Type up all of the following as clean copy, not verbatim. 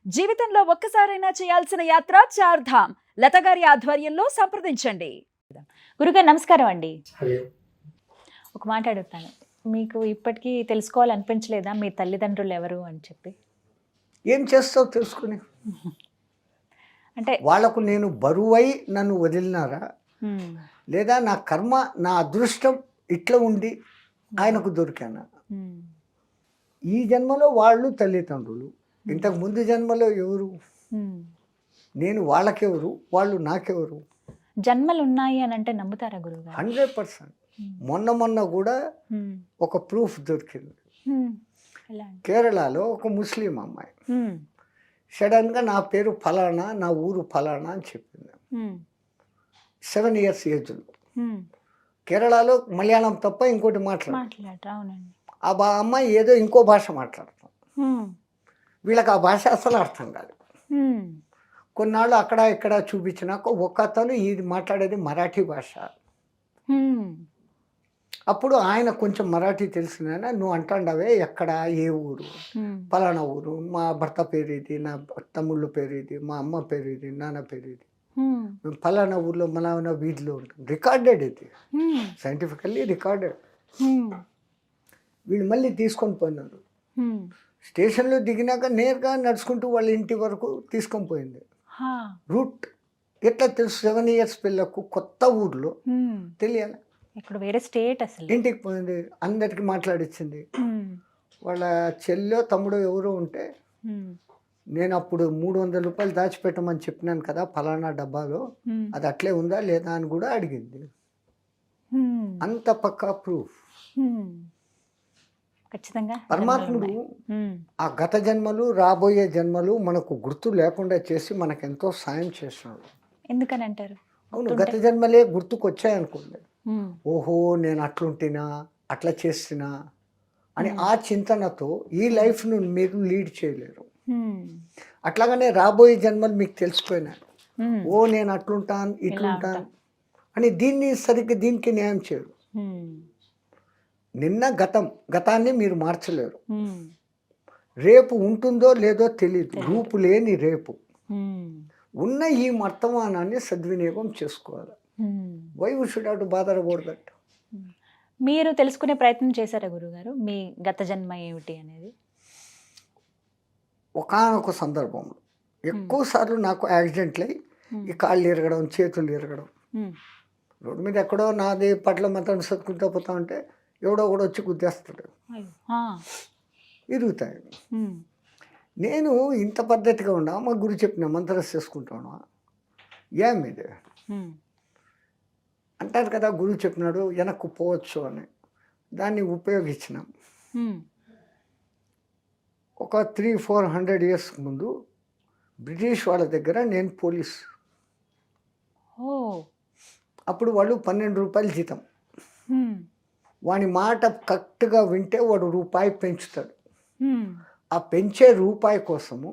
జీవితంలో ఒక్కసారైనా చేయాల్సిన యాత్ర చార్ధామ్. లత గారి ఆధ్వర్యంలో సంప్రదించండి. గురుగారు నమస్కారం అండి. ఒక మాట అడుగుతాను, మీకు ఇప్పటికీ తెలుసుకోవాలనిపించలేదా మీ తల్లిదండ్రులు ఎవరు అని చెప్పి? ఏం చేస్తావు తెలుసుకుని? అంటే వాళ్లకు నేను బరువై నన్ను వదిలినారా, లేదా నా కర్మ నా అదృష్టం ఇట్లా ఉండి ఆయనకు దొరికానా? ఈ జన్మలో వాళ్ళు తల్లిదండ్రులు, ఇంతకు ముందు జన్మలో ఎవరు? నేను వాళ్ళకెవరు, వాళ్ళు నాకెవరు? జన్మలు ఉన్నాయి అని అంటే నమ్ముతారా గురుగారు? 100%. మొన్న కూడా ఒక ప్రూఫ్ దొరికింది. కేరళలో ఒక ముస్లిం అమ్మాయి సడన్గా నా పేరు ఫలానా, నా ఊరు ఫలానా అని చెప్పింది. 7 years ఏజ్లో. కేరళలో మలయాళం తప్ప ఇంకోటి మాట్లాడతారు. ఆ అమ్మాయి ఏదో ఇంకో భాష మాట్లాడతాం. వీళ్ళకి ఆ భాష అసలు అర్థం కాదు. కొన్నాళ్ళు అక్కడ ఇక్కడ చూపించినాక ఒక అతను ఇది మాట్లాడేది మరాఠీ భాష. అప్పుడు ఆయన కొంచెం మరాఠీ తెలిసిన, నువ్వు అంటాండవే ఎక్కడ, ఏ ఊరు? పలానా ఊరు, మా భర్త పేరు ఇది, నా తమ్ముళ్ళ పేరు ఇది, మా అమ్మ పేరు ఇది, నాన్న పేరు ఇది, పలానా ఊర్లో మలానా వీధిలో ఉంటుంది. రికార్డెడ్ ఇది, సైంటిఫికల్లీ రికార్డెడ్. వీళ్ళు మళ్ళీ తీసుకొని పోయినారు. స్టేషన్లో దిగినాక నేరుగా నడుచుకుంటూ వాళ్ళ ఇంటి వరకు తీసుకొని పోయింది. రూట్ ఎట్లా తెలుసు? 7 years పిల్లకు కొత్త ఊర్లో తెలియాలి. ఇక్కడ వేరే స్టేట్ అసలు. ఇంటికి పోయింది, అందరికి మాట్లాడిచ్చింది. వాళ్ళ చెల్లో తమ్ముడు ఎవరో ఉంటే, నేను అప్పుడు 300 రూపాయలు దాచిపెట్టమని చెప్పినాను కదా ఫలానా డబ్బాలో, అది అట్లే ఉందా లేదా అని కూడా అడిగింది. అంత పక్కా ప్రూఫ్. ఖచ్చితంగా పరమాత్ముడు ఆ గత జన్మలు రాబోయే జన్మలు మనకు గుర్తు లేకుండా చేసి మనకెంతో సాయం చేస్తున్నాడు. ఎందుకని అంటారు? అవును, గత జన్మలే గుర్తుకొచ్చాయనుకోండి, ఓహో నేను అట్లుంటినా అట్లా చేస్తున్నా అని ఆ చింతనతో ఈ లైఫ్ను మీరు లీడ్ చేయలేరు. అట్లాగనే రాబోయే జన్మలు మీకు తెలిసిపోయినాయి, ఓ నేను అట్లుంటాను ఇట్లుంటాను అని దీన్ని సరిగ్గా దీనికి న్యాయం చేయరు. నిన్న గతాన్ని మీరు మార్చలేరు. రేపు ఉంటుందో లేదో తెలియదు, రూపు లేని రేపు. ఉన్న ఈ వర్తమానాన్ని సద్వినియోగం చేసుకోవాలి. Why we should have to bother about that? మీరు తెలుసుకునే ప్రయత్నం చేశారా గురుగారు మీ గత జన్మ ఏమిటి అనేది? ఒకానొక సందర్భంలో ఎక్కువ సార్లు నాకు యాక్సిడెంట్లు అయ్యి ఈ కాళ్ళు ఇరగడం, చేతులు ఇరగడం, రోడ్డు మీద ఎక్కడో నాది పట్ల మాత్రం సత్తుకుంటూ పోతా ఉంటే ఎవడో కూడా వచ్చి గుద్దేస్తాడు, ఇరుగుతాయి. నేను ఇంత పద్ధతిగా ఉన్నా, మా గురు చెప్పిన మంత్రం చేసుకుంటాను, ఏమిది అంటారు కదా, గురువు చెప్పినాడు వెనక్కు పోవచ్చు అని. దాన్ని ఉపయోగించినాం. ఒక 300-400 years ముందు బ్రిటిష్ వాళ్ళ దగ్గర నేను పోలీస్. అప్పుడు వాళ్ళు 12 రూపాయలు జీతం. వాని మాట కరెక్ట్గా వింటే వాడు రూపాయి పెంచుతాడు. ఆ పెంచే రూపాయి కోసము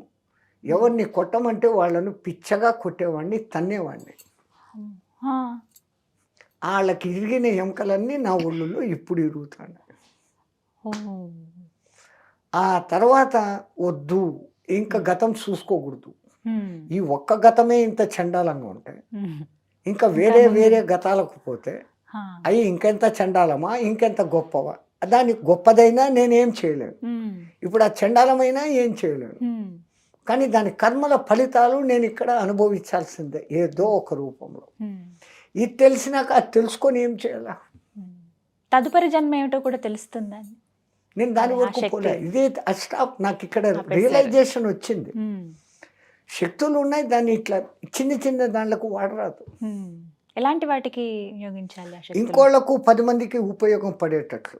ఎవరిని కొట్టమంటే వాళ్ళను పిచ్చగా కొట్టేవాడిని, తన్నేవాడిని. వాళ్ళకి ఇరిగిన ఎముకలన్నీ నా ఒళ్ళులో ఇప్పుడు ఇరుగుతాను. ఆ తర్వాత వద్దు, ఇంకా గతం చూసుకోకూడదు, ఈ ఒక్క గతమే ఇంత చండాలంగా ఉంటాయి, ఇంకా వేరే వేరే గతాలకు పోతే అవి ఇంకెంత చండాలమా, ఇంకెంత గొప్పవా. దానికి గొప్పదైనా నేనేం చేయలేను, ఇప్పుడు ఆ చండాలమైనా ఏం చేయలేను. కానీ దాని కర్మల ఫలితాలు నేను ఇక్కడ అనుభవించాల్సిందే ఏదో ఒక రూపంలో. ఇది తెలిసినాక అది తెలుసుకొని ఏం చేయాలా? తదుపరి జన్మ ఏమిటో కూడా తెలుస్తుందా? నేను దాని వరకు పోలే. ఇదే స్టాప్. నాకు ఇక్కడ రియలైజేషన్ వచ్చింది, శక్తులు ఉన్నాయి, దాన్ని ఇట్లా చిన్న చిన్న దాంట్లకు వాడరాదు. ఎలాంటి వాటికి వినియోగించాలి? ఇంకోళ్లకు 10 మందికి ఉపయోగం పడేటట్లు.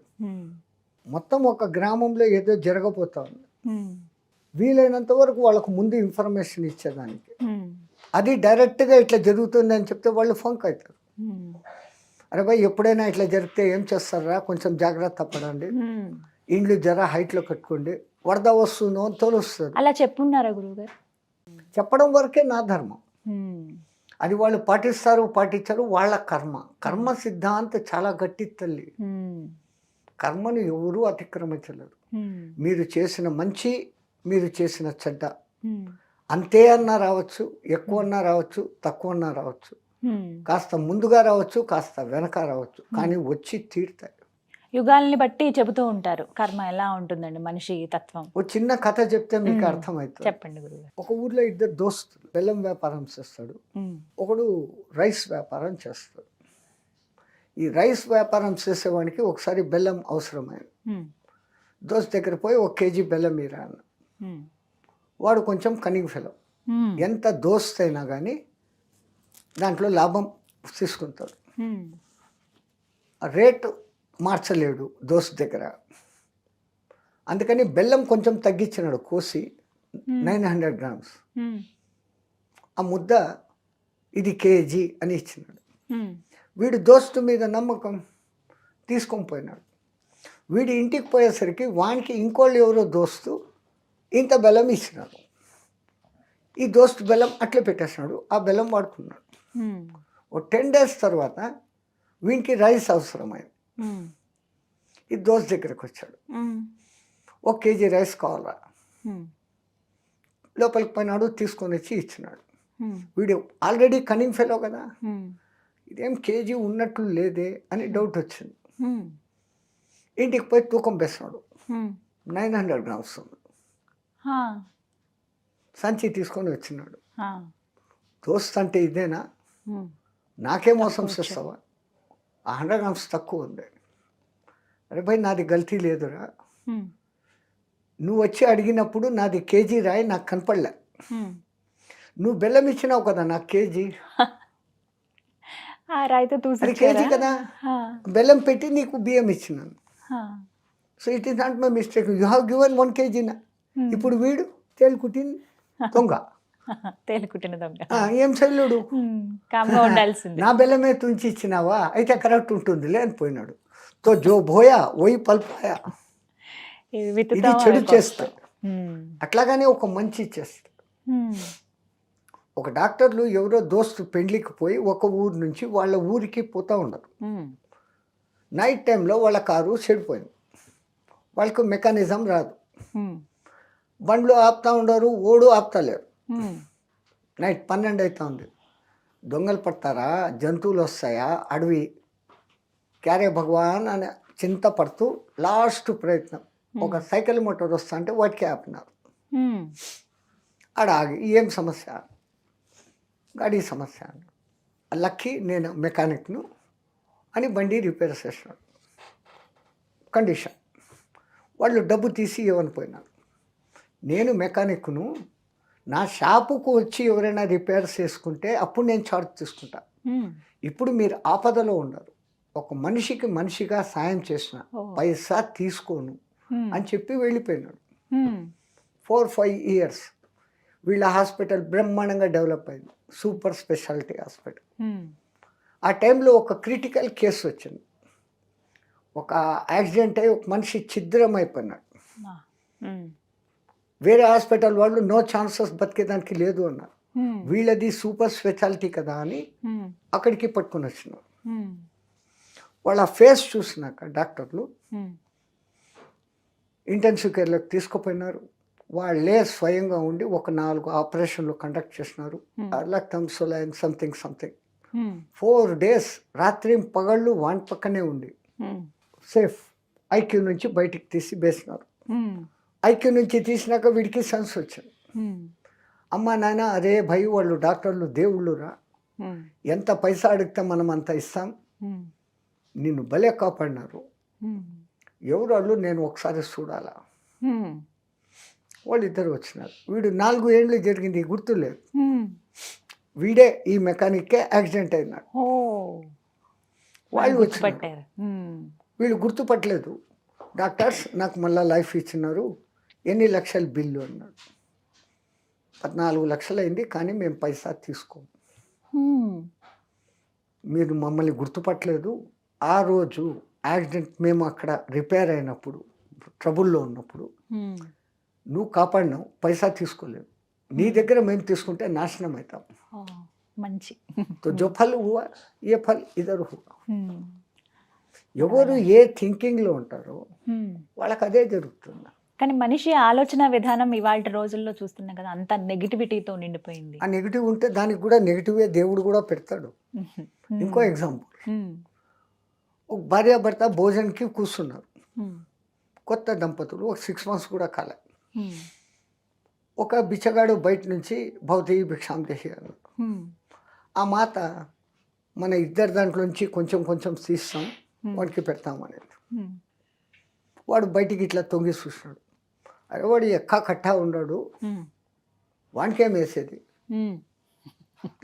మొత్తం ఒక గ్రామంలో ఏదో జరగబోతా ఉంది, వీలైనంత వరకు వాళ్ళకు ముందు ఇన్ఫర్మేషన్ ఇచ్చేదానికి. అది డైరెక్ట్గా ఇట్లా జరుగుతుంది అని చెప్తే వాళ్ళు ఫంక్ అవుతారు. అరే భాయ్ ఎప్పుడైనా ఇట్లా జరిగితే ఏం చేస్తారా, కొంచెం జాగ్రత్త పడండి, ఇండ్లు జర హైట్లో కట్టుకోండి, వరద వస్తుందో అని తెలుస్తుంది. అలా చెప్పున్నారా గురువుగారు? చెప్పడం వరకే నా ధర్మం. అది వాళ్ళు పాటిస్తారు పాటించారు, వాళ్ళ కర్మ సిద్ధాంత చాలా గట్టి తల్లి. కర్మను ఎవరూ అతిక్రమించలేరు. మీరు చేసిన మంచి, మీరు చేసిన చెడ్డ అంతే అన్నా రావచ్చు, ఎక్కువ అన్నా రావచ్చు, తక్కువ అన్నా రావచ్చు, కాస్త ముందుగా రావచ్చు, కాస్త వెనక రావచ్చు, కానీ వచ్చి తీరుతాయి. యుగాల్ని బట్టి చెబుతూ ఉంటారు కర్మ ఎలా ఉంటుందండి మనిషి తత్వం. ఒక చిన్న కథ చెప్తే మీకు అర్థమవుతుంది. చెప్పండి గురువు. ఒక ఊర్లో ఇద్దరు దోస్తులు బెల్లం వ్యాపారం చేస్తాడు, ఒకడు రైస్ వ్యాపారం చేస్తాడు. ఈ రైస్ వ్యాపారం చేసేవాడికి ఒకసారి బెల్లం అవసరమైంది. దోస్త్ దగ్గర పోయి 1 కేజీ బెల్లం ఇరా అన్న. వాడు కొంచెం కనింగ్ ఫెలో, ఎంత దోస్త్ అయినా కానీ దాంట్లో లాభం తీసుకుంటాడు. రేటు మార్చలేడు దోస్త్ దగ్గర, అందుకని బెల్లం కొంచెం తగ్గించినాడు, కోసి 900 గ్రామ్స్. ఆ ముద్ద ఇది కేజీ అని ఇచ్చినాడు. వీడు దోస్తు మీద నమ్మకం తీసుకొని పోయినాడు. వీడి ఇంటికి పోయేసరికి వానికి ఇంకోళ్ళు ఎవరో దోస్తు ఇంత బెల్లం ఇచ్చినాడు. ఈ దోస్తు బెల్లం అట్లా పెట్టేసినాడు, ఆ బెల్లం వాడుకున్నాడు. ఓ 10 days తర్వాత వీనికి రైస్ అవసరమైంది. ఈ దోస్త్ దగ్గరకు వచ్చాడు, 1 కేజీ రైస్ కావాలా. లోపలికి పోయినాడు, తీసుకొని వచ్చి ఇచ్చినాడు. వీడు ఆల్రెడీ కనింగ్ ఫెలో కదా, ఇదేం కేజీ ఉన్నట్లు లేదే అని డౌట్ వచ్చింది. ఇంటికి పోయి తూకం వేసినాడు, 900 గ్రామ్స్ ఉంది. సంచి తీసుకొని వచ్చినాడు. దోస్త్ అంటే ఇదేనా, నాకే మోసం చేస్తావా, 100 గ్రామ్స్ తక్కువ ఉంది. అరే భయ్ నాది గల్తీ లేదురా, నువ్వు వచ్చి అడిగినప్పుడు నాది కేజీ రాయి నాకు కనపడలే, నువ్వు బెల్లం ఇచ్చినావు కదా నాకు కేజీ, అది కేజీ కదా, బెల్లం పెట్టి నీకు బియ్యం ఇచ్చినాను. So it is not my mistake, you have given 1 కేజీనా. ఇప్పుడు వీడు తేలుకుట్టిన దొంగ, తేలుకుట్టిన దొంగ, ఏం చెల్లుడు, నా బెల్లమే తుంచి ఇచ్చినావా, అయితే కరెక్ట్ ఉంటుంది లేనిపోయినాడు. తో జో భోయా ఓయి పల్పాయా, ఇది చెడు చేస్తాడు. అట్లాగానే ఒక మంచి చేస్తాడు. ఒక డాక్టర్లు ఎవరో దోస్తు పెండ్లికి పోయి ఒక ఊరు నుంచి వాళ్ళ ఊరికి పోతూ ఉండరు. నైట్ టైంలో వాళ్ళ కారు చెడిపోయింది, వాళ్ళకు మెకానిజం రాదు, బండ్లు ఆపుతూ ఉండరు, ఓడు ఆపుతలేరు. నైట్ 12 అవుతుంది, దొంగలు పడతారా, జంతువులు వస్తాయా, అడవి క్యారే భగవాన్ అని చింతపడుతూ లాస్ట్ ప్రయత్నం ఒక సైకిల్ మోటార్ వస్తా అంటే వాటికి ఆపినారు. ఆడ ఆగి ఏం సమస్య, గాడి సమస్య, లక్కీ నేను మెకానిక్ను అని బండి రిపేర్ చేసినాడు. కండిషన్ వాళ్ళు డబ్బు తీసి ఇవ్వని పోయినారు. నేను మెకానిక్ను, నా షాపుకు వచ్చి ఎవరైనా రిపేర్ చేసుకుంటే అప్పుడు నేను చార్జ్ తీసుకుంటా. ఇప్పుడు మీరు ఆపదలో ఉన్నారు, ఒక మనిషికి మనిషిగా సాయం చేసిన పైసా తీసుకోను అని చెప్పి వెళ్ళిపోయినాడు. 4-5 years వీళ్ళ హాస్పిటల్ బ్రహ్మాండంగా డెవలప్ అయింది, సూపర్ స్పెషాలిటీ హాస్పిటల్. ఆ టైంలో ఒక క్రిటికల్ కేసు వచ్చింది, ఒక యాక్సిడెంట్ అయ్యి ఒక మనిషి ఛిద్రం అయిపోయినాడు. వేరే హాస్పిటల్ వాళ్ళు నో ఛాన్సెస్ బతికేదానికి లేదు అన్నారు. వీళ్ళది సూపర్ స్పెషాలిటీ కదా అని అక్కడికి పట్టుకొని వచ్చినారు. వాళ్ళ ఫేస్ చూసినాక డాక్టర్లు ఇంటెన్సివ్ కేర్లోకి తీసుకుపోయినారు. వాళ్ళే స్వయంగా ఉండి ఒక 4 ఆపరేషన్లు కండక్ట్ చేసినారు. రక్తం సొలైన్ సంథింగ్ 4 days రాత్రి పగళ్ళు వాన్ పక్కనే ఉండి సేఫ్ ఐక్యూ నుంచి బయటికి తీసి వేసినారు. ఐక్యూ నుంచి తీసినాక వీడికి సెన్స్ వచ్చింది. అమ్మ నాయన అరే భయ్ వాళ్ళు డాక్టర్లు దేవుళ్ళురా, ఎంత పైసా అడిగితే మనం అంత ఇస్తాం, నిన్ను భలే కాపాడినారు, ఎవరు వాళ్ళు నేను ఒకసారి చూడాలా. వాళ్ళిద్దరు వచ్చినారు. వీడు 4 ఏళ్ళు జరిగింది గుర్తులేదు. వీడే ఈ మెకానిక్కే యాక్సిడెంట్ అయినాడు. వాళ్ళు వచ్చినారు, వీళ్ళు గుర్తుపట్టలేదు. డాక్టర్స్ నాకు మళ్ళీ లైఫ్ ఇచ్చినారు, ఎన్ని లక్షల బిల్లు అన్నాడు. 14 లక్షలు అయింది, కానీ మేము పైసా తీసుకోము, మీరు మమ్మల్ని గుర్తుపట్టలేదు. ఆ రోజు యాక్సిడెంట్ మేము అక్కడ రిపేర్ అయినప్పుడు ట్రబుల్లో ఉన్నప్పుడు నువ్వు కాపాడినావు, పైసా తీసుకోలేదు, నీ దగ్గర మేము తీసుకుంటే నాశనం అవుతాం. మంచి జో ఫల్ హువా ఏ ఫల్ ఇదర్ హువా. ఎవరు ఏ థింకింగ్లో ఉంటారో వాళ్ళకి అదే జరుగుతుంది. కానీ మనిషి ఆలోచన విధానం ఇవాళ రోజుల్లో చూస్తున్నాం కదా, అంత నెగిటివిటీతో నిండిపోయింది. ఆ నెగిటివ్ ఉంటే దానికి కూడా నెగిటివే దేవుడు కూడా పెడతాడు. ఇంకో ఎగ్జాంపుల్, ఒక భార్యాభర్త భోజనానికి కూర్చున్నారు, కొత్త దంపతులు, ఒక 6 months కూడా కాలే. ఒక బిచ్చగాడు బయట నుంచి భౌతిక భిక్షాం చేసేయాలి. ఆ మాత మన ఇద్దరు దాంట్లోంచి కొంచెం కొంచెం తీస్తాం వాడికి పెడతామనేది. వాడు బయటికి ఇట్లా తొంగి చూసినాడు, అరే వాడు ఎక్క కట్టా ఉన్నాడు, వానికేం వేసేది,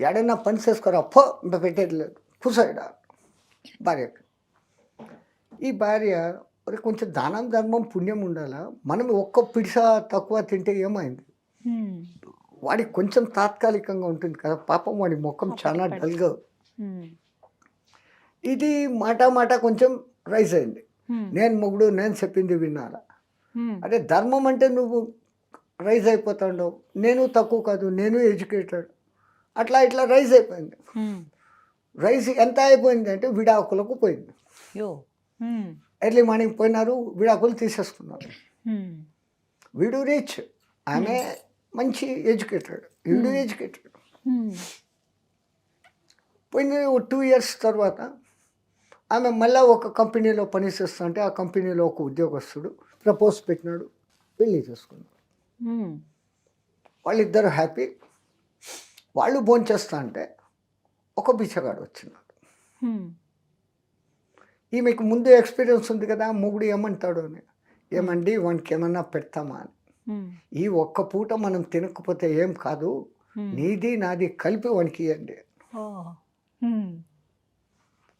ఎడైనా పని చేసుకోరా పో, ఇంకా పెట్టేది లేదు, కూసాడా భార్యకి. ఈ భార్య మరి కొంచెం దానం ధర్మం పుణ్యం ఉండాలా, మనం ఒక్క పిడిసా తక్కువ తింటే ఏమైంది, వాడికి కొంచెం తాత్కాలికంగా ఉంటుంది కదా, పాపం వాడి ముఖం చాలా డల్గా. ఇది మాట కొంచెం రైజ్ అయింది, నేను మొగుడు నేను చెప్పింది విన్నారా, అదే ధర్మం అంటే నువ్వు రైజ్ అయిపోతాడు, నేను తక్కువ కాదు, నేను ఎడ్యుకేటెడ్, అట్లా ఇట్లా రైజ్ అయిపోయింది. రైజ్ ఎంత అయిపోయింది అంటే విడాకులకు పోయింది. ఎర్లీ మార్నింగ్ పోయినారు, విడాకులు తీసేసుకున్నారు. వీడు రిచ్, ఆమె మంచి ఎడ్యుకేటెడ్, వీడు ఎడ్యుకేటెడ్. పోయింది 2 years తర్వాత ఆమె మళ్ళీ ఒక కంపెనీలో పనిచేస్తుంటే ఆ కంపెనీలో ఒక ఉద్యోగస్తుడు ప్రపోజ్ పెట్టినాడు, పెళ్ళి చేసుకున్నాడు. వాళ్ళిద్దరు హ్యాపీ. వాళ్ళు భోంచేస్తా అంటే ఒక బిచ్చగాడు వచ్చినాడు. ఈమెకు ముందు ఎక్స్పీరియన్స్ ఉంది కదా, మొగుడు ఏమంటాడు అని, ఏమండి వానికి ఏమన్నా పెడతామా అని. ఈ ఒక్క పూట మనం తినకపోతే ఏం కాదు, నీది నాది కలిపి వానికి ఇవ్వండి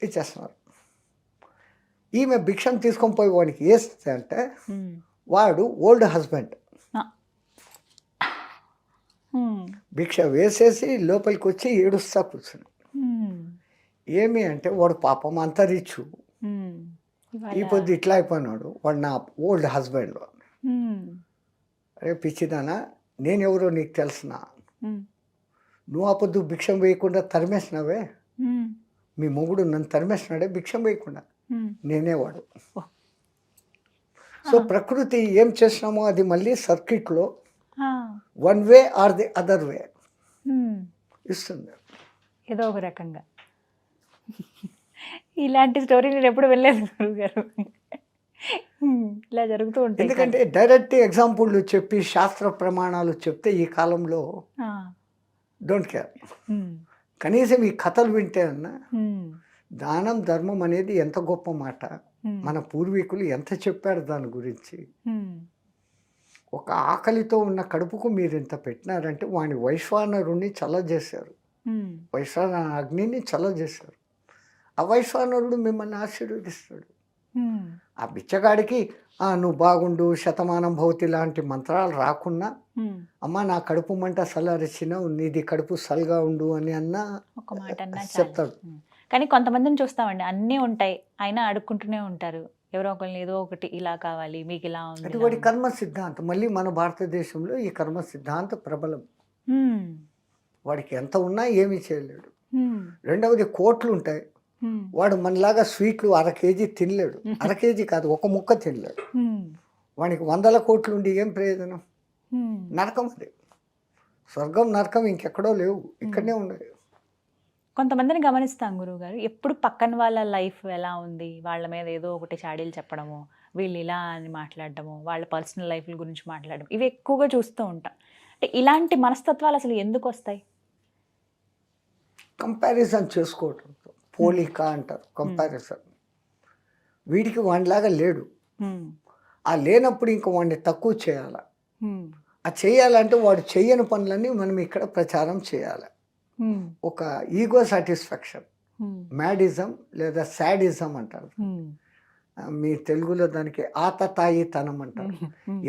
ఇచ్చేస్తున్నారు. ఈమె భిక్షం తీసుకొని పోయి వానికి వేస్తే అంటే వాడు ఓల్డ్ హస్బెండ్ భిక్ష వేసేసి లోపలికి వచ్చి ఏడుస్తా కూర్చున్నాడు. ఏమి అంటే వాడు పాపం అంతరిచ్చు, ఈ పొద్దు ఇట్లా అయిపోయినాడు, వాడు నా ఓల్డ్ హస్బెండ్. అరే పిచ్చిదానా, నేనెవరో నీకు తెలుసునా, నువ్వు ఆ పొద్దు భిక్షం వేయకుండా తరిమేసినావే, మీ మొగుడు నన్ను తరిమేసినాడే భిక్షం వేయకుండా, నేనే వాడు. సో ప్రకృతి ఏం చేసినామో అది మళ్ళీ సర్క్యూట్లో one way or the other way ఇస్తుంది ఏదో ఒక రకంగా. ఇలాంటి స్టోరీ నేను ఎప్పుడు వెళ్ళలేదు గురువుగారు, ఇలా జరుగుతూ ఉంటాయి. ఎందుకంటే డైరెక్ట్ ఎగ్జాంపుల్ చెప్పి శాస్త్ర ప్రమాణాలు చెప్తే ఈ కాలంలో డోంట్ కేర్. కనీసం ఈ కథలు వింటే అన్నా దానం ధర్మం అనేది ఎంత గొప్ప మాట, మన పూర్వీకులు ఎంత చెప్పారు దాని గురించి. ఒక ఆకలితో ఉన్న కడుపుకు మీరు ఎంత పెట్టినారంటే వాని వైశ్వానరుణ్ణి చల్లజేశారు, వైశ్వాన అగ్నిని చల్లజేశారు. ఆ వైశ్వానరుడు మిమ్మల్ని ఆశీర్వదిస్తాడు. ఆ బిచ్చగాడికి నువ్వు బాగుండు, శతమానం భవతి లాంటి మంత్రాలు రాకున్నా, అమ్మ నా కడుపు మంట సలరిచినావు, నీది కడుపు సల్గా ఉండు అని అన్నా ఒక మాట అన్నా చెప్తాడు. కానీ కొంతమందిని చూస్తామండి, అన్నీ ఉంటాయి అయినా అడుక్కుంటూనే ఉంటారు, ఎవరో ఒకరిని ఏదో ఒకటి ఇలా కావాలి, మీకు ఇలా ఉంది. అది వాడి కర్మ సిద్ధాంతం. మళ్ళీ మన భారతదేశంలో ఈ కర్మ సిద్ధాంత ప్రబలం. వాడికి ఎంత ఉన్నా ఏమీ చేయలేడు. రెండవది కోట్లు ఉంటాయి, వాడు మనలాగా స్వీట్లు 1/2 kg తినలేడు, 1/2 kg కాదు, ఒక ముక్క తినలేడు. వాడికి 100 కోట్లు ఉండి ఏం ప్రయోజనం? నరకం అది. స్వర్గం నరకం ఇంకెక్కడో లేవు, ఇక్కడనే ఉన్నాయి. కొంతమందిని గమనిస్తాం గురువుగారు, ఎప్పుడు పక్కన వాళ్ళ లైఫ్ ఎలా ఉంది, వాళ్ళ మీద ఏదో ఒకటి చాడీలు చెప్పడము, వీళ్ళు ఇలా అని మాట్లాడటము, వాళ్ళ పర్సనల్ లైఫ్ గురించి మాట్లాడడం, ఇవి ఎక్కువగా చూస్తూ ఉంటాం. అంటే ఇలాంటి మనస్తత్వాలు అసలు ఎందుకు వస్తాయి? కంపారిజన్ చేసుకోవటం, పోలిక అంటారు కంపారిజన్. వీడికి వాడిలాగా లేడు, ఆ లేనప్పుడు ఇంకా వాడిని తక్కువ చేయాలి. ఆ చేయాలంటే వాడు చెయ్యని పనులన్నీ మనం ఇక్కడ ప్రచారం చేయాలి. ఒక ఈగో సాటిస్ఫాక్షన్, మ్యాడిజం లేదా సాడిజం అంటారు, మీ తెలుగులో దానికి ఆతతాయితనం అంటారు.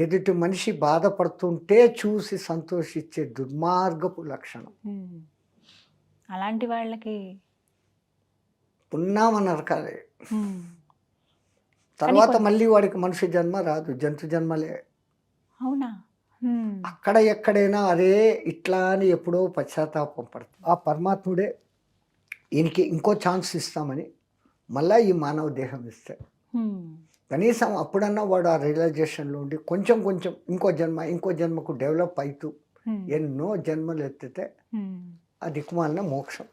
ఎదుటి మనిషి బాధపడుతుంటే చూసి సంతోషించే దుర్మార్గపు లక్షణం. అలాంటి వాళ్ళకి పున్నామ నరకాలి. తర్వాత మళ్ళీ వాడికి మనిషి జన్మ రాదు, జంతు జన్మలే. అవునా? అక్కడ ఎక్కడైనా అరే ఇట్లా అని ఎప్పుడో పశ్చాత్తాపం పడుతుంది. ఆ పరమాత్ముడే ఈయనకి ఇంకో ఛాన్స్ ఇస్తామని మళ్ళీ ఈ మానవ దేహం ఇస్తాడు. కనీసం అప్పుడన్నా వాడు ఆ రియలైజేషన్లో ఉండి కొంచెం కొంచెం ఇంకో జన్మకు డెవలప్ అవుతూ ఎన్నో జన్మలు ఎత్తితే ఆ దిక్కుమాలిన మోక్షం.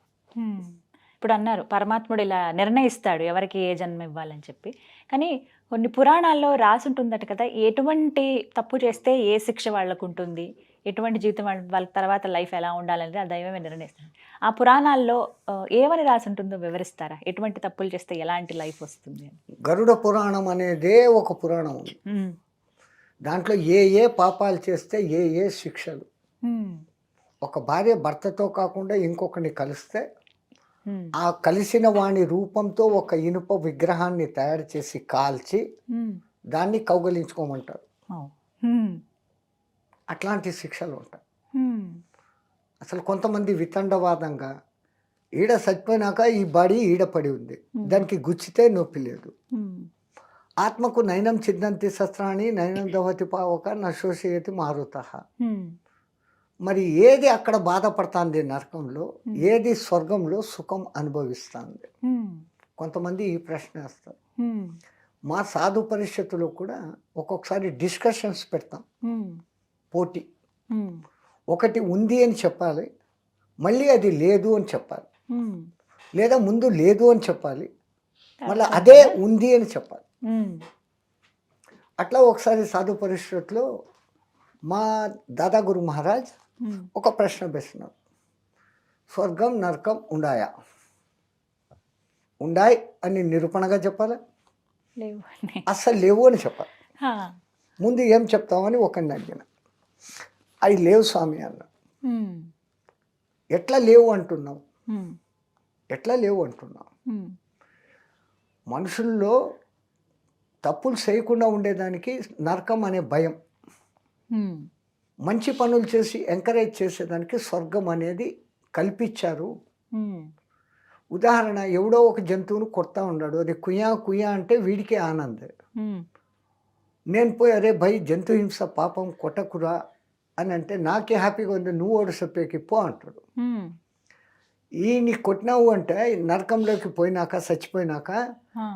ఇప్పుడు అన్నారు పరమాత్ముడు ఇలా నిర్ణయిస్తాడు ఎవరికి ఏ జన్మ ఇవ్వాలని చెప్పి, కానీ కొన్ని పురాణాల్లో రాసి ఉంటుందట కదా, ఎటువంటి తప్పు చేస్తే ఏ శిక్ష వాళ్ళకు ఉంటుంది, ఎటువంటి జీవితం వాళ్ళ తర్వాత లైఫ్ ఎలా ఉండాలనేది ఆ దైవమే నిర్ణయిస్తాడు. ఆ పురాణాల్లో ఏమని రాసి ఉంటుందో వివరిస్తారా? ఎటువంటి తప్పులు చేస్తే ఎలాంటి లైఫ్ వస్తుంది అని? గరుడ పురాణం అనేదే ఒక పురాణం ఉంది. దాంట్లో ఏ పాపాలు చేస్తే ఏ శిక్షలు. ఒక భార్య భర్తతో కాకుండా ఇంకొకరిని కలిస్తే ఆ కలిసిన వాణి రూపంతో ఒక ఇనుప విగ్రహాన్ని తయారు చేసి కాల్చి దాన్ని కౌగలించుకోమంటారు. అట్లాంటి శిక్షలు ఉంటాయి. అసలు కొంతమంది వితండవాదంగా ఈడ చచ్చిపోయినాక ఈ బాడీ ఈడ పడి ఉంది, దానికి గుచ్చితే నొప్పి లేదు. ఆత్మకు నయనం చిందంతి శస్త్రాన్ని నయనం దవతి పావక నశోషయతి మారుత. మరి ఏది అక్కడ బాధపడుతుంది నరకంలో, ఏది స్వర్గంలో సుఖం అనుభవిస్తుంది? కొంతమంది ఈ ప్రశ్న వేస్తారు. మా సాధు పరిషత్తులో కూడా ఒక్కొక్కసారి డిస్కషన్స్ పెడతాం, పోటీ. ఒకటి ఉంది అని చెప్పాలి, మళ్ళీ అది లేదు అని చెప్పాలి, లేదా ముందు లేదు అని చెప్పాలి, మళ్ళీ అదే ఉంది అని చెప్పాలి. అట్లా ఒకసారి సాధు పరిషత్తులో మా దాదా గురు మహారాజ్ ఒక ప్రశ్న వేస్తున్నారు. స్వర్గం నరకం ఉండాయా? ఉండాయి అని నిరూపణగా చెప్పాలి, అస్సలు లేవు అని చెప్పాలి. ముందు ఏం చెప్తామని ఒకరిని అడిగిన, అవి లేవు స్వామి అన్న. ఎట్లా లేవు అంటున్నావు? ఎట్లా లేవు అంటున్నావు? మనుషుల్లో తప్పులు చేయకుండా ఉండేదానికి నరకం అనే భయం, మంచి పనులు చేసి ఎంకరేజ్ చేసేదానికి స్వర్గం అనేది కల్పించారు. ఉదాహరణ, ఎవడో ఒక జంతువును కొడతా ఉన్నాడు, అది కుయా కుయా అంటే వీడికే ఆనందం. నేను పోయి అరే భయ్ జంతు హింస పాపం కొట్టకురా అని అంటే నాకే హ్యాపీగా ఉంది, నువ్వు ఓడి చెప్పేకి పో అంటాడు. ఈ నీ కొట్టినావు అంటే నరకంలోకి పోయినాక చచ్చిపోయినాక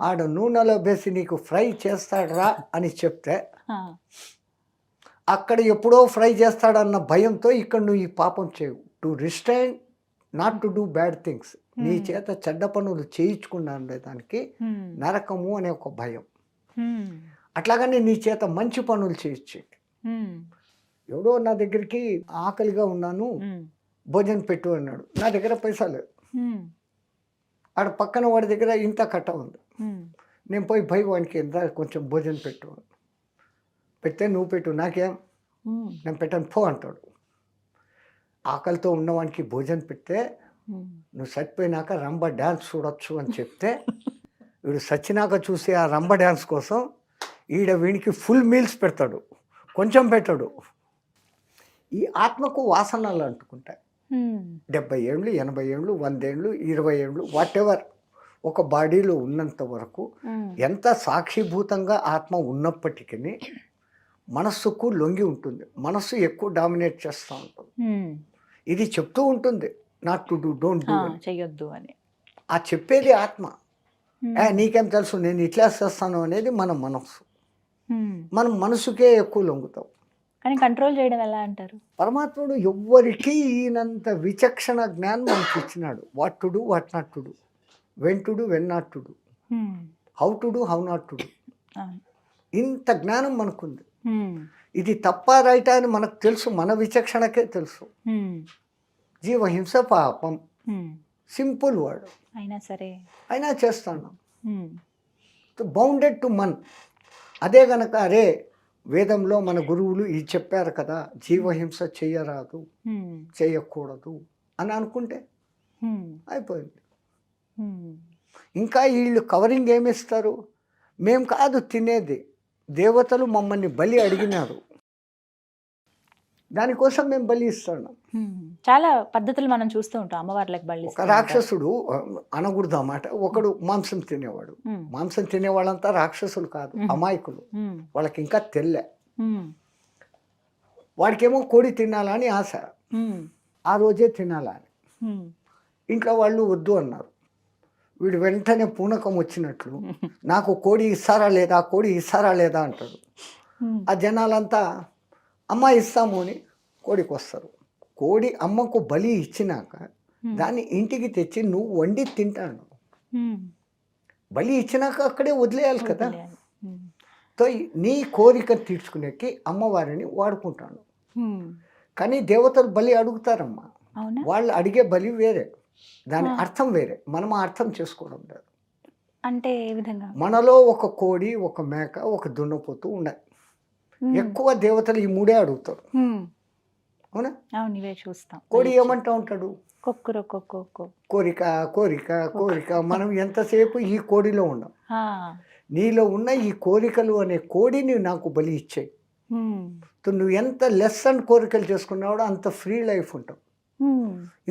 ఆడ నూనెలో వేసి నీకు ఫ్రై చేస్తాడరా అని చెప్తే అక్కడ ఎప్పుడో ఫ్రై చేస్తాడన్న భయంతో ఇక్కడ నువ్వు ఈ పాపం చేయవు. To restrain, not to do bad things. నీ చేత చెడ్డ పనులు చేయించుకున్నా ఉండేదానికి నరకము అనే ఒక భయం. అట్లాగనే నీ చేత మంచి పనులు చేయించి, ఎవడో నా దగ్గరికి ఆకలిగా ఉన్నాను భోజనం పెట్టు అన్నాడు, నా దగ్గర పైసా లేదు, ఆడ పక్కన వాడి దగ్గర ఇంత కట్ట ఉంది, నేను పోయి భయ్ వానికి ఎంత కొంచెం భోజనం పెట్టు పెడితే నువ్వు పెట్టు, నాకేం, నేను పెట్టాను పో అంటాడు. ఆకలితో ఉన్నవానికి భోజనం పెడితే నువ్వు చచ్చిపోయినాక రంబ డ్యాన్స్ చూడొచ్చు అని చెప్తే వీడు చచ్చినాక చూసి ఆ రంబ డ్యాన్స్ కోసం వీడికి ఫుల్ మీల్స్ పెడతాడు, కొంచెం పెట్టాడు. ఈ ఆత్మకు వాసనలు అంటుకుంటాయి. 70 ఏళ్ళు 80 ఏళ్ళు 100 ఏళ్ళు 20 ఏళ్ళు వాట్ ఎవర్ ఒక బాడీలో ఉన్నంత వరకు ఎంత సాక్షిభూతంగా ఆత్మ ఉన్నప్పటికీ మనస్సుకు లొంగి ఉంటుంది. మనస్సు ఎక్కువ డామినేట్ చేస్తూ ఉంటుంది. ఇది చెప్తూ ఉంటుంది not to do, don't do, చెయ్యొద్దు అని. ఆ చెప్పేది ఆత్మ. నీకేం తెలుసు నేను ఇట్లా చేస్తాను అనేది మన మనస్సు. మనం మనసుకే ఎక్కువ లొంగుతాం. కానీ కంట్రోల్ చేయడం ఎలా అంటారు? పరమాత్ముడు ఎవ్వరికీ ఈయనంత విచక్షణ జ్ఞానం మనకి ఇచ్చినాడు. What to do, what not to do, when to do, when not to do, how to do, how not to do. ఇంత జ్ఞానం మనకుంది. ఇది తప్ప రైటా అని మనకు తెలుసు, మన విచక్షణకే తెలుసు. జీవహింస పాపం, సింపుల్ వర్డ్, అయినా చేస్తాను. Bounded to Mann. అదే గనక అరే వేదంలో మన గురువులు ఇది చెప్పారు కదా, జీవహింస చెయ్యరాదు, చేయకూడదు అని అనుకుంటే అయిపోయింది. ఇంకా వీళ్ళు కవరింగ్ ఏమిస్తారు, మేము కాదు తినేది, దేవతలు మమ్మల్ని బలి అడిగినారు, దానికోసం మేము బలి ఇస్తున్నాం. చాలా పద్ధతులు మనం చూస్తూ ఉంటాం అమ్మవార్లకు బలి. ఒక రాక్షసుడు అనకూడదు అన్నమాట, ఒకడు మాంసం తినేవాడు. మాంసం తినేవాళ్ళంతా రాక్షసులు కాదు, అమాయకులు. వాళ్ళకి ఇంకా తెల్లే. వాడికేమో కోడి తినాలని ఆశ, ఆ రోజే తినాలని. ఇంట్లో వాళ్ళు వద్దు అన్నారు. వీడు వెంటనే పూనకం వచ్చినట్లు నాకు కోడి ఇస్తారా లేదా, కోడి ఇస్తారా లేదా అంటాడు. ఆ జనాలంతా అమ్మ ఇస్తాము అని కోడికి వస్తారు. కోడి అమ్మకు బలి ఇచ్చినాక దాన్ని ఇంటికి తెచ్చి నువ్వు వండి తింటాను. బలి ఇచ్చినాక అక్కడే వదిలేయాలి కదా. తో నీ కోరిక తీర్చుకునేకి అమ్మవారిని వాడుకుంటాను. కానీ దేవతలు బలి అడుగుతారమ్మా, వాళ్ళు అడిగే బలి వేరే, దాని అర్థం వేరే. మనం ఆ అర్థం చేసుకోవడం లేదు. అంటే ఏ విధంగా? మనలో ఒక కోడి, ఒక మేక, ఒక దున్నపోతు ఉన్నాయి. ఎక్కువ దేవతలు ఈ మూడే అడుగుతారు. అవునా? ఇవే చూస్తాం. కోడి ఏమంటా ఉంటాడు? కోరిక కోరిక కోరిక. మనం ఎంతసేపు ఈ కోడిలో ఉన్నాం. నీలో ఉన్న ఈ కోరికలు అనే కోడిని నాకు బలి ఇచ్చాయి. నువ్వు ఎంత లెస్ అండ్ కోరికలు చేసుకున్నావో అంత ఫ్రీ లైఫ్ ఉంటావు.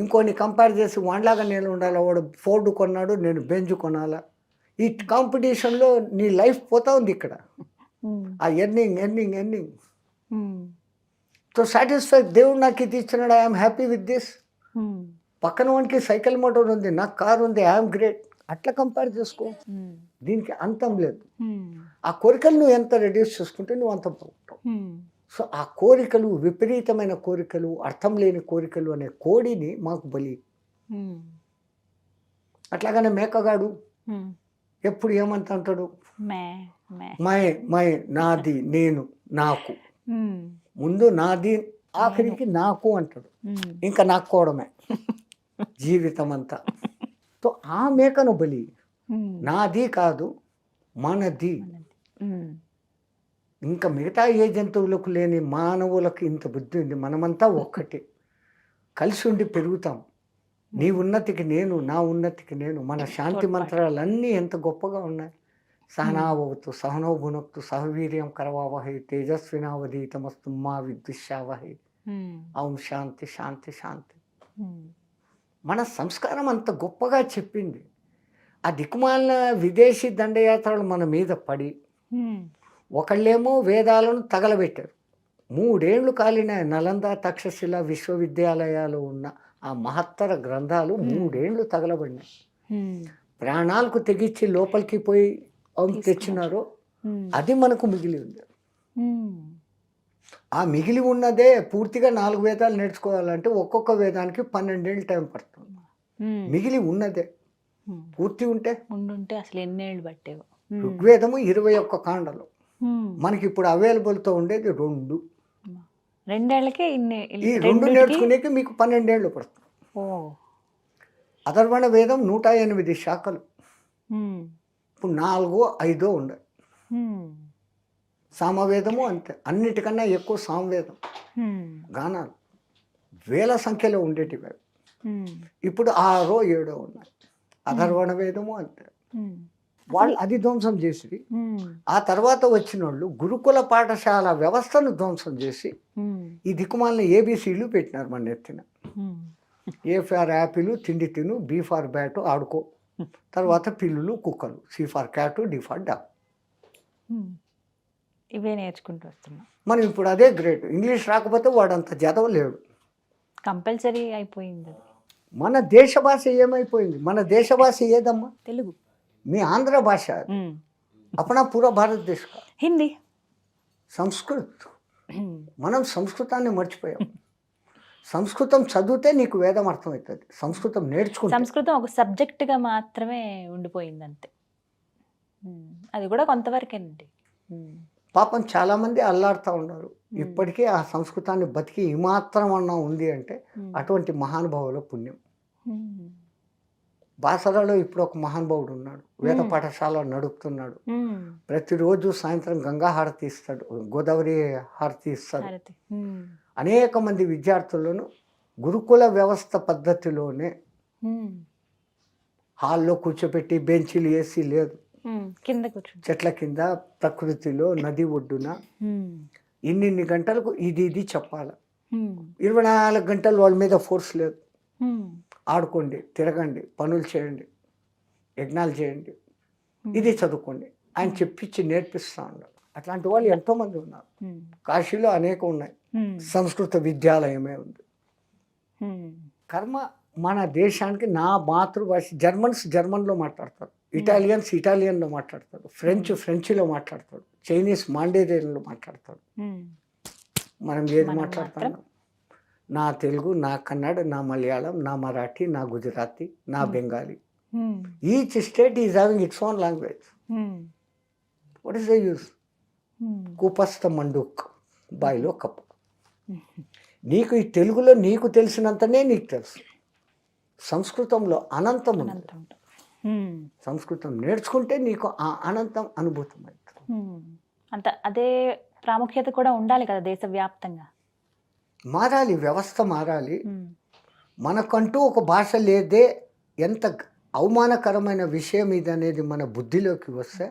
ఇంకోని కంపేర్ చేసి వాడిలాగా నేను ఉండాలా, వాడు ఫోర్డ్ కొన్నాడు నేను బెంజ్ కొనాలా, ఈ కాంపిటీషన్లో నీ లైఫ్ పోతా ఉంది ఇక్కడ. ఆ ఎర్నింగ్ సో సాటిస్ఫై. దేవుడు నాకు ఇది ఇచ్చినాడు, ఐఎమ్ హ్యాపీ విత్ దిస్. పక్కన వానికి సైకిల్ మోటార్ ఉంది, నాకు కారు ఉంది, ఐఎమ్ గ్రేట్. అట్లా కంపేర్ చేసుకో. దీనికి అంతం లేదు. ఆ కోరికలు నువ్వు ఎంత రెడ్యూస్ చేసుకుంటే నువ్వు అంత బాగుంటావు. సో ఆ కోరికలు, విపరీతమైన కోరికలు, అర్థం లేని కోరికలు అనే కోడిని మాకు బలి. అట్లాగనే మేకగాడు ఎప్పుడు ఏమంత అంటాడు? మై నాది, నేను, నాకు. ముందు నాది, ఆఖరికి నాకు అంటాడు. ఇంకా నాకోవడమే జీవితం అంతా. సో ఆ మేకను బలి. నాది కాదు, మనది. ఇంకా మిగతా ఏ జంతువులకు లేని మానవులకు ఇంత బుద్ధి ఉంది. మనమంతా ఒక్కటే, కలిసి ఉండి పెరుగుతాం. నీ ఉన్నతికి నేను, నా ఉన్నతికి నేను. మన శాంతి మంత్రాలన్నీ ఎంత గొప్పగా ఉన్నాయి. సహనావతు సహనో భునక్తు సహవీర్యం కరవావహై తేజస్వినావధీతమస్తు మా విద్విషావహై. ఓం శాంతి శాంతి శాంతి. మన సంస్కారం అంత గొప్పగా చెప్పింది. ఆ దిక్కుమాలిన విదేశీ దండయాత్రలు మన మీద పడి ఒకళ్ళేమో వేదాలను తగలబెట్టారు. 3 ఏళ్ళు కాలిన నలంద, తక్షశిల విశ్వవిద్యాలయాలు ఉన్న ఆ మహత్తర గ్రంథాలు 3 ఏళ్ళు తగలబడినాయి. ప్రాణాలకు తెగించి లోపలికి పోయి తెచ్చినారో అది మనకు మిగిలి ఉంది. ఆ మిగిలి ఉన్నదే పూర్తిగా 4 వేదాలు నేర్చుకోవాలంటే ఒక్కొక్క వేదానికి 12 ఏళ్ళు టైం పడుతుంది. మిగిలి ఉన్నదే పూర్తి ఉంటే అసలు ఎన్నేళ్ళు పట్టేవో. ఋగ్వేదము 21 కాండలు, మనకి ఇప్పుడు అవైలబుల్తో ఉండేది 2. 2 ఏళ్ళకే ఈ 2 నేర్చుకునేకి మీకు 12 ఏళ్ళు పడుతుంది. అథర్వణ వేదం 108 శాఖలు, ఇప్పుడు 4, 5 ఉన్నాయి. సామవేదము అంతే, అన్నిటికన్నా ఎక్కువ సామవేదం గానాలు వేల సంఖ్యలో ఉండేటివి. ఇప్పుడు 6, 7 ఉన్నాయి. అథర్వణ వేదము అంతే. వాళ్ళు అది ధ్వంసం చేసి ఆ తర్వాత వచ్చిన వాళ్ళు గురుకుల పాఠశాల వ్యవస్థను ధ్వంసం చేసి ఈ దిక్కుమాలిన ఏబిసిలు పెట్టినారు మన ఎత్తిన. ఏ ఫార్ యాపిల్ తిండి తిను, బి ఫార్ బ్యాట్ ఆడుకో, తర్వాత పిల్లులు కుక్కలు, C for cat, D for dog. ఇవే నేర్చుకుంటూ వస్తున్నాం మనం. ఇప్పుడు అదే గ్రేట్. ఇంగ్లీష్ రాకపోతే వాడంత చదవలేడు, కంపల్సరీ అయిపోయింది. మన దేశ భాష ఏమైపోయింది? మన దేశ భాష ఏదమ్మా? తెలుగు. మీ ఆంధ్ర భాష अपना पूरा भारत देश का हिंदी సంస్కృత్. మనం సంస్కృతాన్ని మర్చిపోయాం. సంస్కృతం చదివితే నీకు వేదం అర్థమవుతుంది. సంస్కృతం నేర్చుకుంటే సంస్కృతం ఒక సబ్జెక్టుగా మాత్రమే ఉండిపోయింది అంతే. అది కూడా కొంతవరకేనండి. పాపం చాలామంది అల్లాడుతూ ఉన్నారు. ఇప్పటికీ ఆ సంస్కృతాన్ని బతికి ఈ మాత్రం అన్నా ఉంది అంటే అటువంటి మహానుభావుల పుణ్యం. బాసరలో ఇప్పుడు ఒక మహానుభావుడు ఉన్నాడు, వేద పాఠశాల నడుపుతున్నాడు. ప్రతిరోజు సాయంత్రం గంగా హారతి ఇస్తాడు, గోదావరి హారతి ఇస్తాడు. అనేక మంది విద్యార్థులను గురుకుల వ్యవస్థ పద్ధతిలోనే హాల్లో కూర్చోబెట్టి, బెంచీలు వేసి లేదు, కింద చెట్ల కింద ప్రకృతిలో నది ఒడ్డున ఇన్నిన్ని గంటలకు ఇది చెప్పాలి. 24 గంటలు వాళ్ళ మీద ఫోర్స్ లేదు. ఆడుకోండి, తిరగండి, పనులు చేయండి, యజ్ఞాలు చేయండి, ఇది చదువుకోండి ఆయన చెప్పించి నేర్పిస్తూ ఉన్నారు. అట్లాంటి వాళ్ళు ఎంతోమంది ఉన్నారు. కాశీలో అనేక ఉన్నాయి. సంస్కృత విద్యాలయమే ఉంది. కర్మ మన దేశానికి నా మాతృభాష జర్మన్లో మాట్లాడతారు, ఇటాలియన్లో మాట్లాడతారు, ఫ్రెంచ్లో మాట్లాడతారు, చైనీస్ మాండేరియన్లో మాట్లాడతారు. మనం ఏది మాట్లాడతాం? నా తెలుగు, నా కన్నడ, నా మలయాళం, నా మరాఠీ, నా గుజరాతీ, నా Bengali. Each state is having its own language. What is the use? కూపస్థ మండుక్, బాయిలో కప్పు. నీకు ఈ తెలుగులో నీకు తెలిసినంతనే నీకు తెలుసు. సంస్కృతంలో అనంతం ఉంది. సంస్కృతం నేర్చుకుంటే నీకు ఆ అనంతం అనుభూతం అవుతుంది. అంత అదే ప్రాముఖ్యత కూడా ఉండాలి కదా దేశవ్యాప్తంగా. మారాలి, వ్యవస్థ మారాలి. మనకంటూ ఒక భాష లేదే ఎంత అవమానకరమైన విషయం ఇది అనేది మన బుద్ధిలోకి వస్తే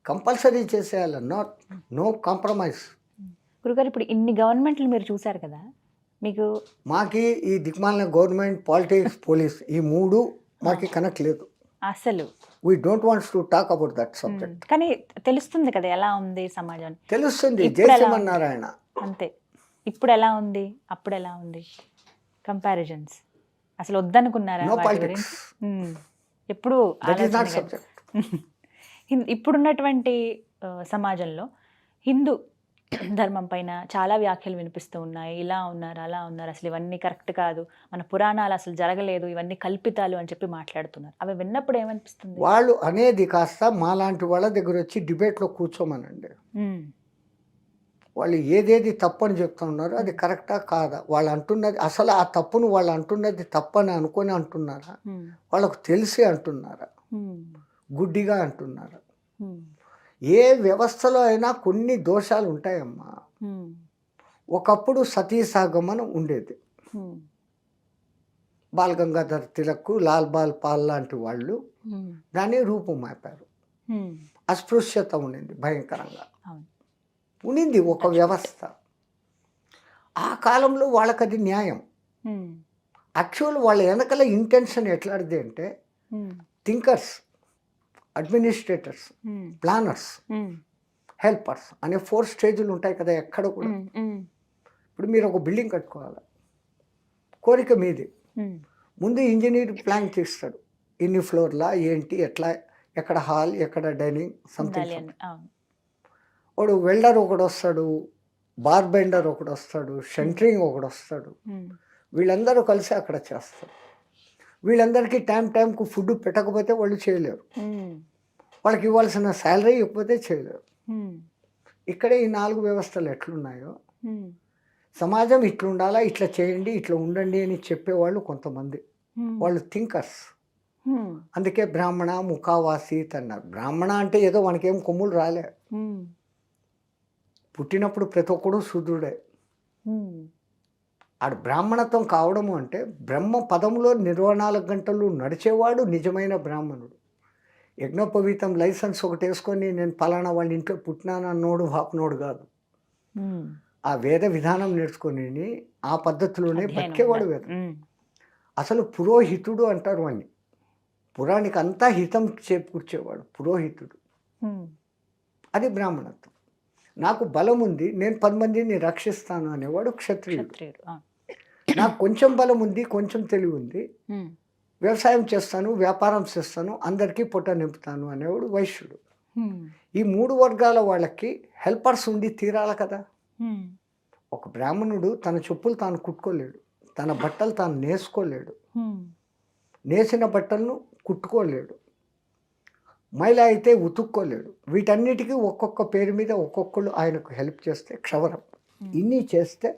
కంపల్సరీ చేసేయాలి. No compromise. గురుగారు, ఇప్పుడు ఇన్ని గవర్నమెంట్లు మీరు చూశారు కదా, మీకు మాకి ఈ దిక్మాలిన గవర్నమెంట్, పాలిటిక్స్, పోలీస్ ఈ మూడు మాకి కనెక్ట్ లేదు అసలు. We don't wants to talk about that subject. కానీ తెలుస్తుంది కదా ఎలా ఉంది సమాజం, తెలుస్తుంది. జయశ్రీమన్నారాయణ అంతే. ఇప్పుడు ఎలా ఉంది, అప్పుడు ఎలా ఉంది, కంపారిజన్స్ అసలు వద్దనుకున్నారా? నో పాలిటిక్స్, ఎప్పుడు దట్ ఈస్ నాట్ సబ్జెక్ట్. ఇప్పుడున్నటువంటి సమాజంలో హిందూ ధర్మం పైన చాలా వ్యాఖ్యలు వినిపిస్తూ ఉన్నాయి. ఇలా ఉన్నారు, అలా ఉన్నారు, అసలు ఇవన్నీ కరెక్ట్ కాదు, మన పురాణాలు అసలు జరగలేదు, ఇవన్నీ కల్పితాలు అని చెప్పి మాట్లాడుతున్నారు. అవి విన్నప్పుడు ఏమనిపిస్తుంది? వాళ్ళు అనేది కాస్త మాలాంటి వాళ్ళ దగ్గర వచ్చి డిబేట్లో కూర్చోమనండి. వాళ్ళు ఏదేది తప్పని చెప్తున్నారు అది కరెక్టా కాదా, వాళ్ళు అంటున్నది అసలు ఆ తప్పును వాళ్ళు అంటున్నది తప్పని అనుకొని అంటున్నారా, వాళ్ళకు తెలిసి అంటున్నారా, గుడ్డిగా అంటున్నారా? ఏ వ్యవస్థలో అయినా కొన్ని దోషాలు ఉంటాయమ్మా. ఒకప్పుడు సతీసాగమనం ఉండేది. బాల్ గంగాధర్ తిలక్, లాల్ బాల్ పాల్ లాంటి వాళ్ళు దాన్ని రూపుమాపారు. అస్పృశ్యత ఉండింది, భయంకరంగా ఉండింది ఒక వ్యవస్థ. ఆ కాలంలో వాళ్ళకి అది న్యాయం. యాక్చువల్ వాళ్ళ వెనకల ఇంటెన్షన్ ఎట్లాంటిది అంటే థింకర్స్, అడ్మినిస్ట్రేటర్స్, ప్లానర్స్, హెల్పర్స్ అనే 4 స్టేజ్లు ఉంటాయి కదా ఎక్కడ కూడా. ఇప్పుడు మీరు ఒక బిల్డింగ్ కట్టుకోవాలి, కోరిక మీది. ముందు ఇంజనీర్ ప్లాన్ చేస్తాడు, ఎన్ని ఫ్లోర్లా, ఏంటి, ఎట్లా, ఎక్కడ హాల్, ఎక్కడ డైనింగ్, సంథింగ్. వాడు వెల్డర్ ఒకడు వస్తాడు, బార్బెండర్ ఒకడు వస్తాడు, సెంటరింగ్ ఒకడు వస్తాడు. వీళ్ళందరూ కలిసి అక్కడ చేస్తారు. వీళ్ళందరికీ టైంకు ఫుడ్ పెట్టకపోతే వాళ్ళు చేయలేరు. వాళ్ళకి ఇవ్వాల్సిన శాలరీ ఇవ్వకపోతే చేయలేరు. ఇక్కడే ఈ 4 వ్యవస్థలు ఎట్లున్నాయో, సమాజం ఇట్లుండాలా, ఇట్లా చేయండి, ఇట్లా ఉండండి అని చెప్పేవాళ్ళు కొంతమంది, వాళ్ళు థింకర్స్. అందుకే బ్రాహ్మణ ముఖావాసీత్ అన్నారు. బ్రాహ్మణ అంటే ఏదో మనకేం కొమ్ములు రాలే, పుట్టినప్పుడు ప్రతి ఒక్కడు శూద్రుడే. ఆడు బ్రాహ్మణత్వం కావడము అంటే బ్రహ్మ పదంలో 24 గంటలు నడిచేవాడు నిజమైన బ్రాహ్మణుడు. యజ్ఞోపవీతం లైసెన్స్ ఒకటి వేసుకొని నేను పలానా వాళ్ళ ఇంట్లో పుట్టినానన్నోడు వాపనోడు కాదు. ఆ వేద విధానం నేర్చుకొని ఆ పద్ధతిలోనే బతికేవాడు వేదం. అసలు పురోహితుడు అంటారు వాడిని. పురాణికి అంతా హితం చేకూర్చేవాడు పురోహితుడు. అది బ్రాహ్మణత్వం. నాకు బలం ఉంది, నేను 10 మందిని రక్షిస్తాను అనేవాడు క్షత్రియుడు. నాకు కొంచెం బలం ఉంది, కొంచెం తెలివి ఉంది, వ్యవసాయం చేస్తాను, వ్యాపారం చేస్తాను, అందరికీ పొట్ట నింపుతాను అనేవాడు వైశ్యుడు. ఈ 3 వర్గాల వాళ్ళకి హెల్పర్స్ ఉండి తీరాలి కదా. ఒక బ్రాహ్మణుడు తన చెప్పులు తాను కుట్టుకోలేడు, తన బట్టలు తాను నేసుకోలేడు, నేసిన బట్టలను కుట్టుకోలేడు, మహిళ అయితే ఉతుక్కోలేడు. వీటన్నిటికీ ఒక్కొక్క పేరు మీద ఒక్కొక్కళ్ళు ఆయనకు హెల్ప్ చేస్తే క్షవరం. ఇన్ని చేస్తే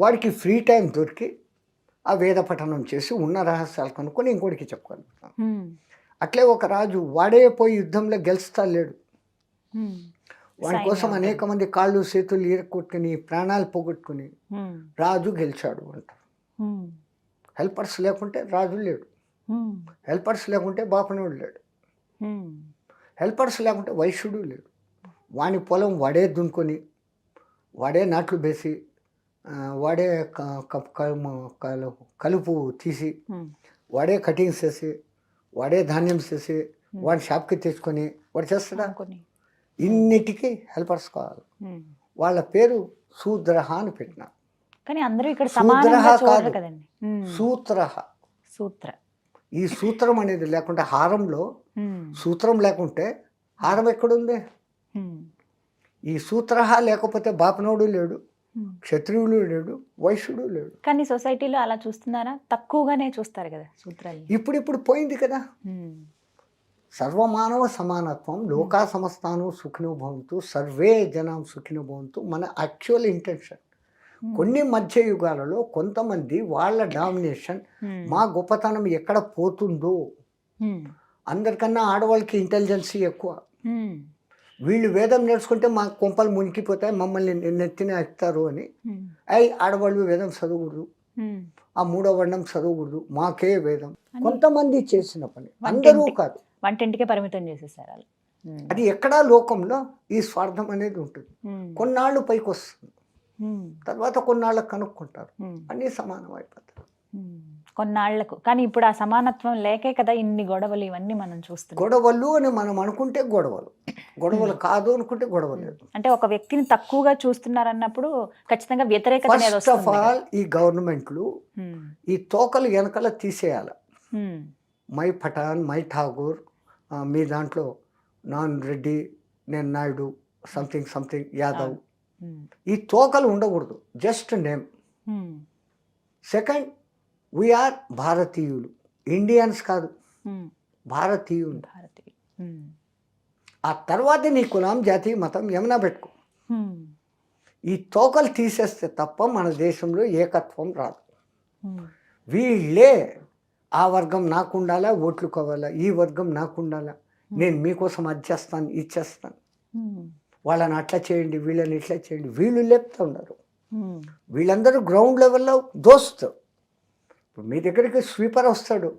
వాడికి ఫ్రీ టైం దొరికి ఆ వేద పఠనం చేసి ఉన్న రహస్యాలు కనుక్కొని ఇంకోటికి చెప్పుకోగలుగుతాం. అట్లే ఒక రాజు వాడే పోయి యుద్ధంలో గెలుస్తా లేడు. వాడి కోసం అనేక మంది కాళ్ళు చేతులు ఈరకొట్టుకుని ప్రాణాలు పోగొట్టుకుని రాజు గెలిచాడు అంటారు. హెల్పర్స్ లేకుంటే రాజు లేడు, హెల్పర్స్ లేకుంటే బాపనోడు లేడు, హెల్పర్స్ లేకుంటే వైశ్యుడు లేడు. వాని పొలం వాడే దున్నుకొని, వాడే నాట్లు వేసి, వాడే కలుపు తీసి, వాడే కటింగ్స్ చేసి, వాడే ధాన్యం చేసి, వాడి షాప్కి తెచ్చుకొని వాడు చేస్తాడా? ఇన్నిటికీ హెల్పర్స్ కావాలి. వాళ్ళ పేరు శూద్రహ అని పెట్టిన. కానీ అందరూ ఇక్కడ శూద్రః సమానంగా చూడరు కాదు. కదండి. సూత్రః. సూత్ర. ఈ సూత్రం అనేది లేకుంటే హారంలో సూత్రం లేకుంటే హారం ఎక్కడుంది? ఈ సూత్రః లేకపోతే బాపనోడు లేడు, క్షత్రియుడు లేడు, వైశ్యుడు లేడు. కానీ సొసైటీలో అలా చూస్తున్నారా? తక్కువగానే చూస్తారు కదా సూత్రాలు. ఇప్పుడు పోయింది కదా. సర్వమానవ సమానత్వం, లోకా సమస్తాను సుఖినో భవంతు, సర్వే జనం సుఖినో భవంతు మన యాక్చువల్ ఇంటెన్షన్. కొన్ని మధ్యయుగాలలో కొంతమంది వాళ్ళ డామినేషన్, మా గొప్పతనం ఎక్కడ పోతుందో, అందరికన్నా ఆడవాళ్ళకి ఇంటెలిజెన్సీ ఎక్కువ. వీళ్ళు వేదం నేర్చుకుంటే మా కొంపలు మునిగిపోతాయి, మమ్మల్ని నెత్తిన ఎక్కుతారు అని ఆడవాళ్ళు వేదం చదవకూడదు, ఆ మూడో వర్ణం చదవకూడదు, మాకే వేదం. కొంతమంది చేసిన పని, అందరూ కాదు. వంటింటికే పరిమితం చేసేసారు అలా. అది ఎక్కడా లోకంలో ఈ స్వార్థం అనేది ఉంటుంది. కొన్నాళ్ళు పైకి వస్తుంది, తర్వాత కొన్నాళ్ళకు కనుక్కుంటారు, అన్నీ సమానం అయిపోతారు కొన్నాళ్లకు. కానీ ఇప్పుడు ఆ సమానత్వం లేకే కదా ఇన్ని గొడవలు ఇవన్నీ మనం చూస్తున్నాం. గొడవలు అని మనం అనుకుంటే గొడవలు కాదు అనుకుంటే గొడవ లేదు. అంటే ఒక వ్యక్తిని తక్కువగా చూస్తున్నారన్నప్పుడు ఖచ్చితంగా వ్యతిరేకత అనేది ఫస్ట్ ఆఫ్ వస్తుంది. ఆల్ ఈ గవర్నమెంట్లు ఈ తోకలు వెనకాల తీసేయాలి. మై పఠాన్, మై ఠాగూర్, మీ దాంట్లో నాన్ రెడ్డి, నేను నాయుడు, సంథింగ్ యాదవ్, ఈ తోకలు ఉండకూడదు, జస్ట్ నేమ్. సెకండ్, వీఆర్ భారతీయులు, ఇండియన్స్ కాదు, భారతీయులు. ఆ తర్వాత నీ కులం, జాతి, మతం ఏమైనా పెట్టుకో, ఈ తోకలు తీసేస్తే తప్ప మన దేశంలో ఏకత్వం రాదు. వీళ్ళే ఆ వర్గం నాకు ఉండాలా, ఓట్లు కావాలా, ఈ వర్గం నాకు ఉండాలా, నేను మీకోసం అది చేస్తాను, ఇది చేస్తాను, వాళ్ళని అట్లా చేయండి, వీళ్ళని ఇట్లా చేయండి, వీళ్ళు లేపుతూ ఉన్నారు. వీళ్ళందరూ గ్రౌండ్ లెవెల్లో దోస్తు. ఇప్పుడు మీ దగ్గరికి స్వీపర్ వస్తాడు,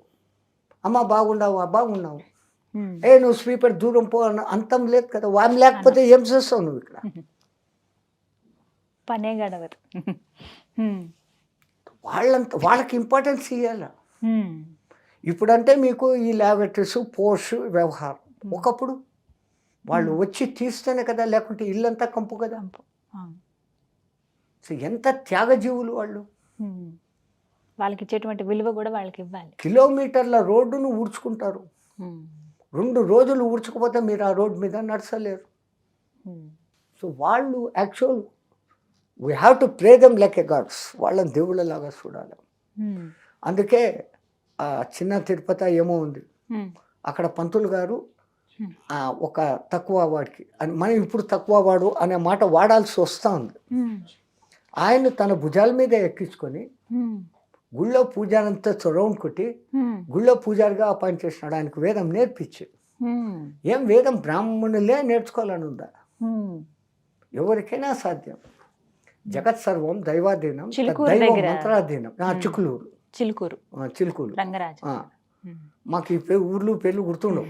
అమ్మ బాగున్నావు, నువ్వు స్వీపర్ దూరం పో అన్న అంతం లేదు కదా. వామి లేకపోతే ఏం చేస్తావు నువ్వు ఇక్కడ? పనే గడవదు. వాళ్ళకి ఇంపార్టెన్స్ ఇవ్వాలి. ఇప్పుడంటే మీకు ఈ ల్యాబొరేటరీస్, పోస్ట్ వ్యవహారం. ఒకప్పుడు వాళ్ళు వచ్చి తీస్తేనే కదా, లేకుంటే ఇల్లంతా కంపు కదా. సో ఎంత త్యాగజీవులు వాళ్ళు. వాళ్ళకి ఇచ్చేటువంటి విలువ కూడా వాళ్ళకి ఇవ్వాలి. కిలోమీటర్ల రోడ్డును ఊడ్చుకుంటారు, 2 రోజులు ఊడ్చకపోతే మీరు ఆ రోడ్డు మీద నడచలేరు. సో వాళ్ళు actual we have to pray them like a gods, వాళ్ళని దేవుళ్ళలాగా చూడాలి. అందుకే ఆ చిన్న తిరుపతి ఏమో ఉంది, అక్కడ పంతులు గారు ఒక తక్కువ వాడికి అని, మనం ఇప్పుడు తక్కువ వాడు అనే మాట వాడాల్సి వస్తూ ఉంది. ఆయన తన భుజాల మీద ఎక్కించుకొని గుళ్ళో పూజారంతా రౌండ్ కొట్టి గుళ్ళో పూజారిగా అపాయింట్ చేసినాడు. ఆయనకు వేదం నేర్పించి, ఏం వేదం బ్రాహ్మణులే నేర్చుకోవాలని ఉందా? ఎవరికైనా సాధ్యం. జగత్ సర్వం దైవాధీనం, దైవం మంత్రాధీనం. చిలుకూరు మాకు ఈ ఊర్లు పేర్లు గుర్తుండవు.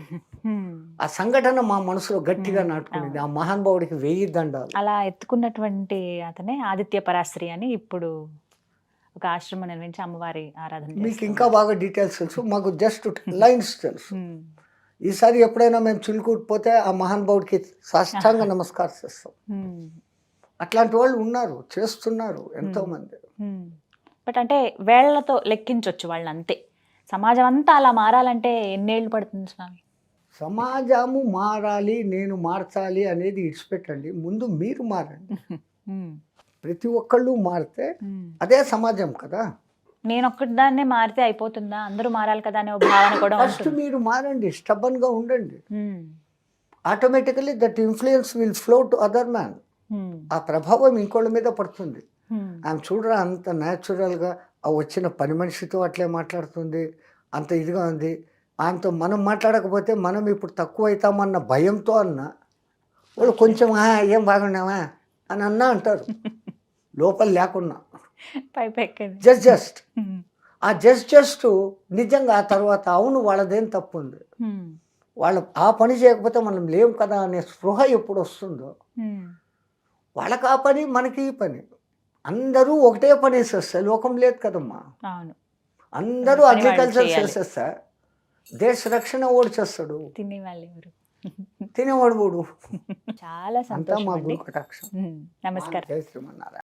ఆ సంఘటన మా మనసులో గట్టిగా నాటుకునేది. ఆ మహానుభావుడికి 1000 దండాలు. అలా ఎత్తుకున్నటువంటి అతనే ఆదిత్య పరాశ్రీ అని ఇప్పుడు ఒక ఆశ్రమం నిర్మించి అమ్మవారి ఆరాధన. మీకు ఇంకా బాగా డీటెయిల్స్ తెలుసు, మాకు జస్ట్ లైన్స్ తెలుసు. ఈసారి ఎప్పుడైనా మేము చిలుకూరు పోతే ఆ మహానుభావుడికి సాష్టాంగ నమస్కారం చేస్తాం. అట్లాంటి వాళ్ళు ఉన్నారు, చేస్తున్నారు ఎంతోమంది. బట్ అంటే వేళ్లతో లెక్కించవచ్చు వాళ్ళు అంతే. సమాజం అంతా అలా మారాలంటే ఎన్నేళ్ళు పడుతుంది స్వామి? సమాజము మారాలి, నేను మార్చాలి అనేది ఇడిచిపెట్టండి, ముందు మీరు మారండి. ప్రతి ఒక్కళ్ళు మారితే అదే సమాజం కదా. నేను ఒక్కదాన్నే మారితే అయిపోతుందా? అందరూ మారాలి కదా అనే భావన కూడా. ఫస్ట్ మీరు మారండి, స్టబ్బన్గా ఉండండి. Automatically that influence will flow to other man. ఆ ప్రభావం ఇంకోళ్ళ మీద పడుతుంది. ఆమె చూడరా అంత న్యాచురల్గా ఆ వచ్చిన పని మనిషితో అట్లే మాట్లాడుతుంది, అంత ఇదిగా ఉంది. ఆమెతో మనం మాట్లాడకపోతే మనం ఇప్పుడు తక్కువ అవుతామన్న భయంతో వాళ్ళు కొంచెం ఏం బాగున్నావా అని అంటారు, లోపల లేకున్నా. జస్ట్ ఆ జస్ట్ నిజంగా ఆ తర్వాత అవును వాళ్ళదేం తప్పు ఉంది, వాళ్ళు ఆ పని చేయకపోతే మనం లేం కదా అనే స్పృహ ఎప్పుడు వస్తుందో, వాళ్ళకి ఆ పని మనకి ఈ పని, అందరూ ఒకటే పని చేస్తారు. లోకం లేదు కదమ్మా, అందరూ అగ్రికల్చర్ చేసేస్తా, దేశ రక్షణ ఓడి చేస్తాడు, తినేవాడు ఓడు. చాలా సంతోషం. మా గురు కటాక్షం. నమస్కారం. జై శ్రీమన్నారాయణ.